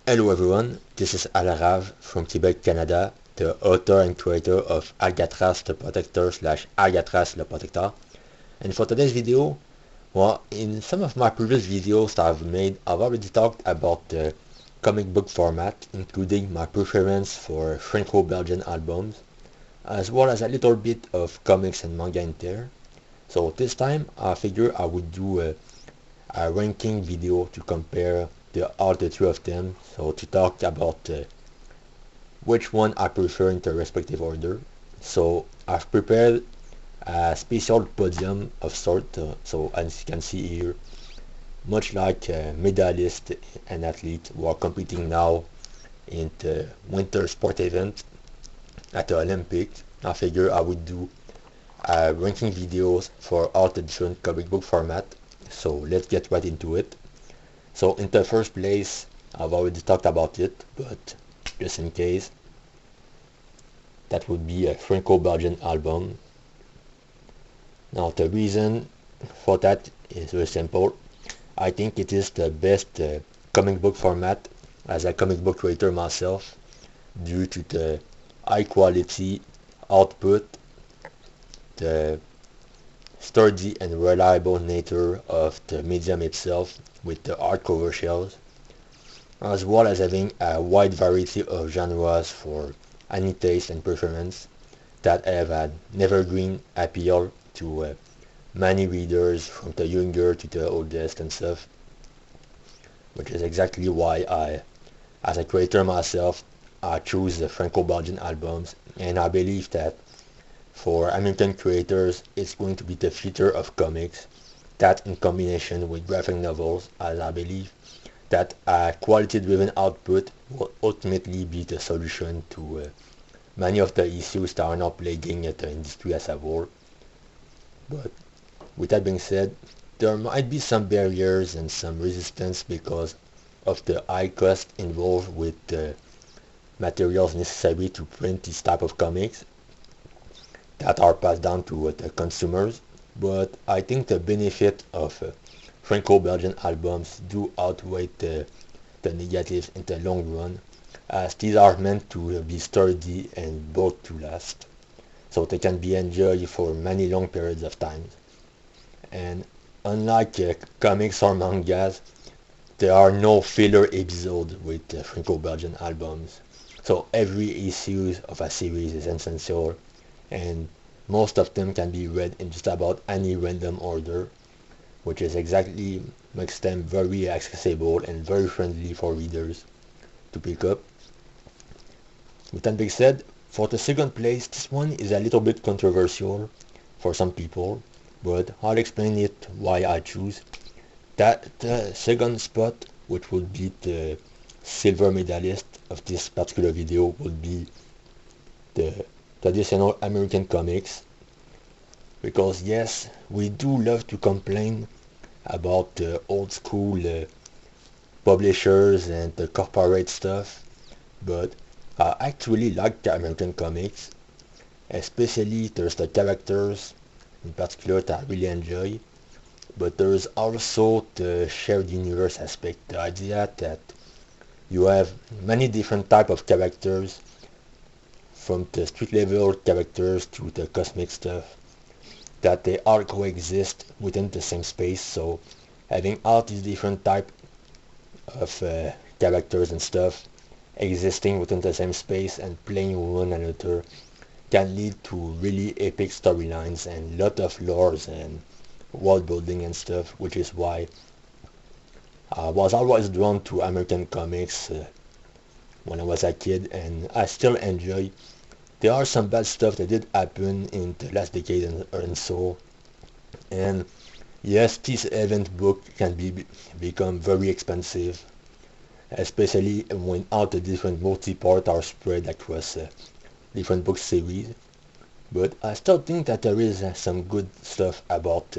Hello everyone, this is alrav from Quebec, Canada, the author and creator of Alcatraz the Protector / Alcatraz le Protector. And for today's video, well, in some of my previous videos that I've made, I've already talked about the comic book format, including my preference for franco-belgian albums, as well as a little bit of comics and manga in there. So this time, I figure I would do a ranking video to compare all the three of them, so to talk about which one I prefer in their respective order. So I've prepared a special podium of sort, so as you can see here, much like a medalist and athlete who are competing now in the winter sport event at the Olympics. I figure I would do ranking videos for all the different comic book format. So let's get right into it. So in the first place, I've already talked about it, but just in case, that would be a franco-belgian album. Now the reason for that is very simple. I think it is the best comic book format as a comic book creator myself, due to the high quality output, the sturdy and reliable nature of the medium itself with the hardcover shells, as well as having a wide variety of genres for any taste and preference that have an evergreen appeal to many readers from the younger to the oldest and stuff, which is exactly why as a creator myself, I choose the franco-belgian albums, and I believe that for American creators, it's going to be the future of comics, that in combination with graphic novels, as I believe that a quality-driven output will ultimately be the solution to many of the issues that are now plaguing the industry as a whole. But with that being said, there might be some barriers and some resistance because of the high cost involved with the materials necessary to print this type of comics that are passed down to the consumers, but I think the benefit of franco-belgian albums do outweigh the negatives in the long run, as these are meant to be sturdy and built to last, so they can be enjoyed for many long periods of time. And unlike comics or mangas, there are no filler episodes with franco-belgian albums, so every issue of a series is essential, and most of them can be read in just about any random order, which is exactly makes them very accessible and very friendly for readers to pick up. With that being said, for the second place, this one is a little bit controversial for some people, but I'll explain it why I choose. That the second spot, which would be the silver medalist of this particular video, would be the traditional American comics, because yes, we do love to complain about the old school publishers and the corporate stuff, but I actually like the American comics, especially there's the characters in particular that I really enjoy, but there's also the shared universe aspect, the idea that you have many different type of characters, from the street level characters to the cosmic stuff, that they all coexist within the same space. So having all these different type of characters and stuff existing within the same space and playing with one another can lead to really epic storylines and lot of lores and world building and stuff, which is why I was always drawn to American comics when I was a kid, and I still enjoy. There are some bad stuff that did happen in the last decade and so, and yes, this event book can become very expensive, especially when all the different multi-part are spread across different book series. But I still think that there is some good stuff about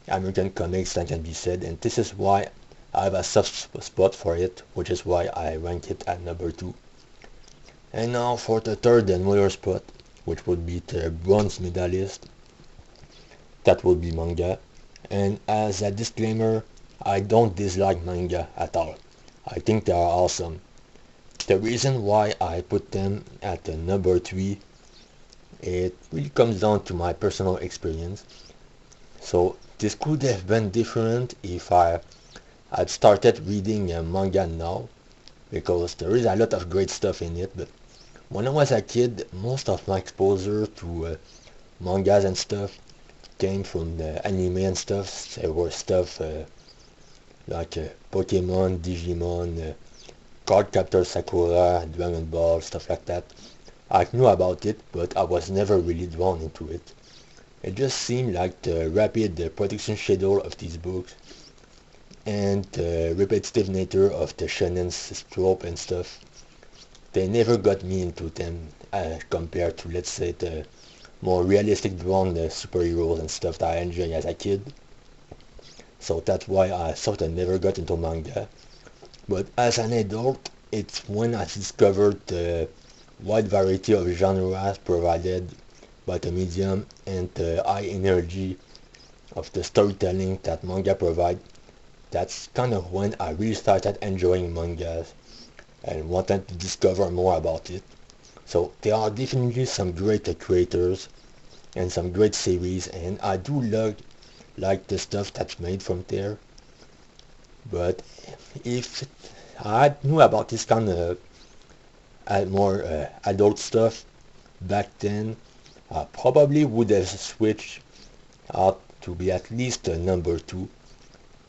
American comics that can be said, and this is why I have a soft spot for it, which is why I rank it at number 2. And now for the third and lower spot, which would be the bronze medalist, that would be manga. And as a disclaimer, I don't dislike manga at all. I think they are awesome. The reason why I put them at the number 3, it really comes down to my personal experience. So this could have been different if I had started reading manga now, because there is a lot of great stuff in it, but when I was a kid, most of my exposure to mangas and stuff came from the anime and stuff. There were stuff like Pokemon, Digimon, Cardcaptor Sakura, Dragon Ball, stuff like that. I knew about it, but I was never really drawn into it. It just seemed like the rapid production schedule of these books and the repetitive nature of the shonen trope and stuff. They never got me into them compared to, let's say, the more realistic drawn superheroes and stuff that I enjoyed as a kid. So that's why I sort of never got into manga. But as an adult, it's when I discovered the wide variety of genres provided by the medium and the high energy of the storytelling that manga provide. That's kind of when I really started enjoying mangas and wanted to discover more about it. So there are definitely some great creators and some great series, and I do like the stuff that's made from there. But if I knew about this kind of more adult stuff back then, I probably would have switched out to be at least number 2,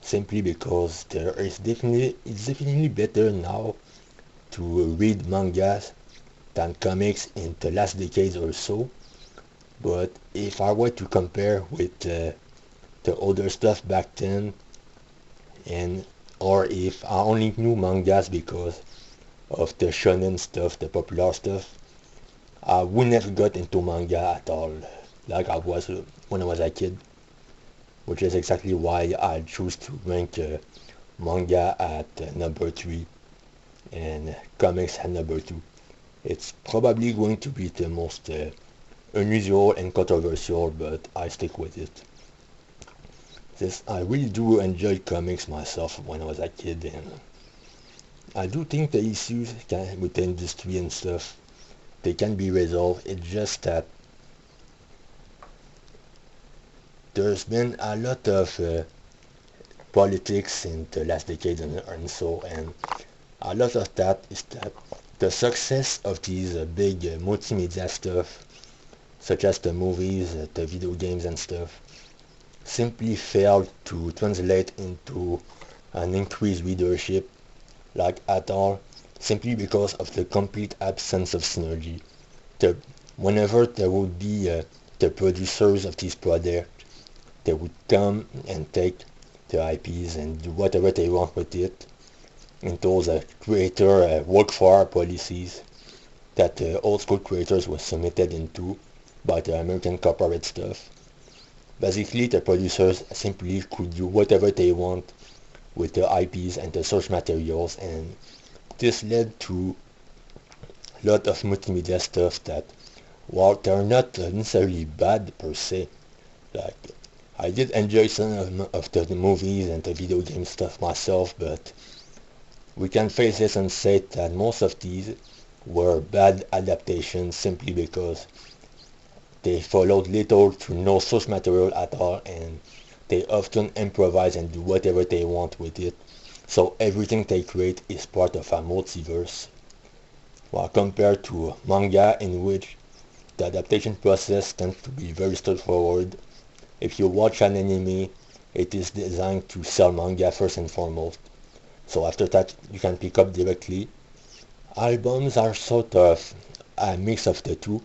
simply because it's definitely better now to read mangas than comics in the last decades or so. But if I were to compare with the older stuff back then, and or if I only knew mangas because of the shonen stuff, the popular stuff, I wouldn't have got into manga at all, like I was when I was a kid, which is exactly why I choose to rank manga at number 3 and comics at number 2. It's probably going to be the most unusual and controversial, but I stick with it. I really do enjoy comics myself when I was a kid, and I do think the issues with the industry and stuff, they can be resolved. It's just that there's been a lot of politics in the last decade and so, and a lot of that is that the success of these big multimedia stuff, such as the movies, the video games and stuff, simply failed to translate into an increased readership, like at all, simply because of the complete absence of synergy. Whenever there would be the producers of these products, they would come and take the IPs and do whatever they want with it, and those creator work-for policies that the old school creators were submitted into by the American corporate stuff. Basically, the producers simply could do whatever they want with the IPs and the source materials, and this led to a lot of multimedia stuff that, while they're not necessarily bad per se, like I did enjoy some of the movies and the video game stuff myself, but we can face this and say that most of these were bad adaptations simply because they followed little to no source material at all, and they often improvise and do whatever they want with it. So everything they create is part of a multiverse. While compared to manga, in which the adaptation process tends to be very straightforward. If you watch an anime, it is designed to sell manga first and foremost. So after that, you can pick up directly. Albums are sort of a mix of the two.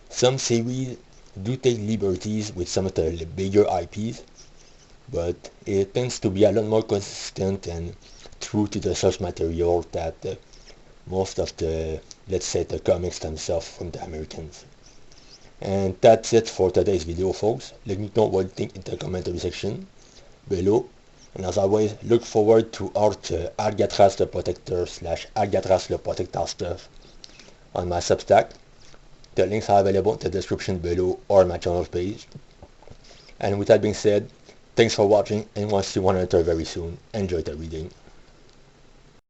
Some series do take liberties with some of the bigger IPs, but it tends to be a lot more consistent and true to the source material that most of the, let's say, the comics themselves from the Americans. And that's it for today's video, folks. Let me know what you think in the commentary section below. And as always, look forward to art Alcatraz the Protector / Alcatraz the Protector stuff on my Substack. The links are available in the description below or my channel page. And with that being said, thanks for watching, and we'll see one another very soon. Enjoy the reading.